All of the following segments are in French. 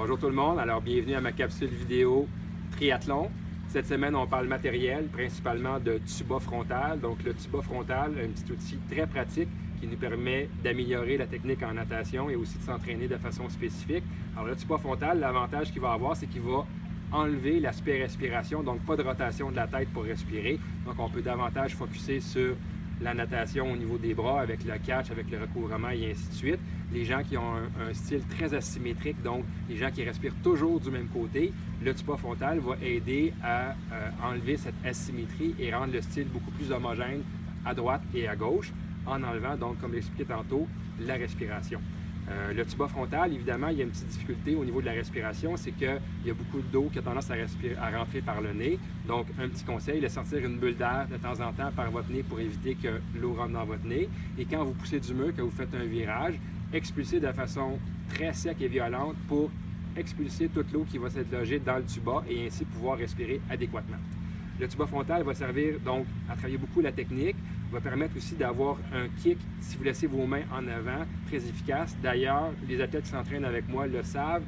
Bonjour tout le monde, alors bienvenue à ma capsule vidéo triathlon. Cette semaine, on parle matériel, principalement de tuba frontal. Donc le tuba frontal, un petit outil très pratique qui nous permet d'améliorer la technique en natation et aussi de s'entraîner de façon spécifique. Alors le tuba frontal, l'avantage qu'il va avoir, c'est qu'il va enlever l'aspect respiration, donc pas de rotation de la tête pour respirer. Donc on peut davantage focuser sur la natation au niveau des bras avec le catch, avec le recouvrement et ainsi de suite. Les gens qui ont un style très asymétrique, donc les gens qui respirent toujours du même côté, le tuba frontal va aider à enlever cette asymétrie et rendre le style beaucoup plus homogène à droite et à gauche en enlevant, donc comme l'expliqué tantôt, la respiration. Le tuba frontal, évidemment, il y a une petite difficulté au niveau de la respiration, c'est qu'il y a beaucoup d'eau qui a tendance à rentrer par le nez. Donc, un petit conseil, de sortir une bulle d'air de temps en temps par votre nez pour éviter que l'eau rentre dans votre nez. Et quand vous poussez du mur, que vous faites un virage, expulsez de façon très sec et violente pour expulser toute l'eau qui va s'être logée dans le tuba et ainsi pouvoir respirer adéquatement. Le tuba frontal va servir donc à travailler beaucoup la technique, va permettre aussi d'avoir un kick si vous laissez vos mains en avant, très efficace. D'ailleurs, les athlètes qui s'entraînent avec moi le savent,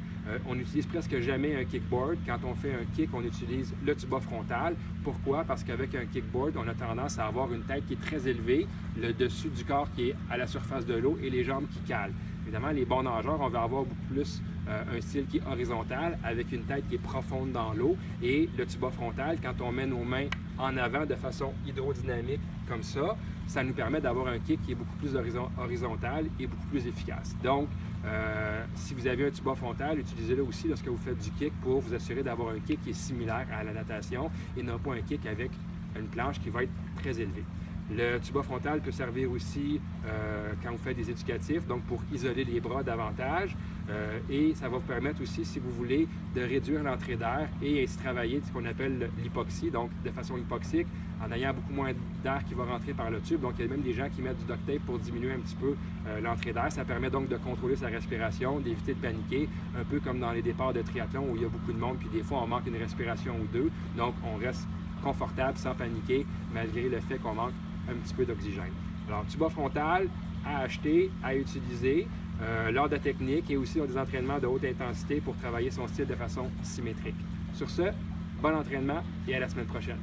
on n'utilise presque jamais un kickboard. Quand on fait un kick, on utilise le tuba frontal. Pourquoi? Parce qu'avec un kickboard, on a tendance à avoir une tête qui est très élevée, le dessus du corps qui est à la surface de l'eau et les jambes qui calent. Évidemment, les bons nageurs, on va avoir beaucoup plus un style qui est horizontal avec une tête qui est profonde dans l'eau. Et le tuba frontal, quand on met nos mains en avant de façon hydrodynamique comme ça, ça nous permet d'avoir un kick qui est beaucoup plus horizontal et beaucoup plus efficace. Donc, si vous avez un tuba frontal, utilisez-le aussi lorsque vous faites du kick pour vous assurer d'avoir un kick qui est similaire à la natation et non pas un kick avec une planche qui va être très élevée. Le tuba frontal peut servir aussi quand vous faites des éducatifs, donc pour isoler les bras davantage. Et ça va vous permettre aussi, si vous voulez, de réduire l'entrée d'air et ainsi travailler ce qu'on appelle l'hypoxie, donc de façon hypoxique, en ayant beaucoup moins d'air qui va rentrer par le tube. Donc il y a même des gens qui mettent du duct tape pour diminuer un petit peu l'entrée d'air. Ça permet donc de contrôler sa respiration, d'éviter de paniquer, un peu comme dans les départs de triathlon où il y a beaucoup de monde, puis des fois on manque une respiration ou deux. Donc on reste confortable sans paniquer, malgré le fait qu'on manque un petit peu d'oxygène. Alors, tuba frontal à acheter, à utiliser lors de la technique et aussi lors des entraînements de haute intensité pour travailler son style de façon symétrique. Sur ce, bon entraînement et à la semaine prochaine.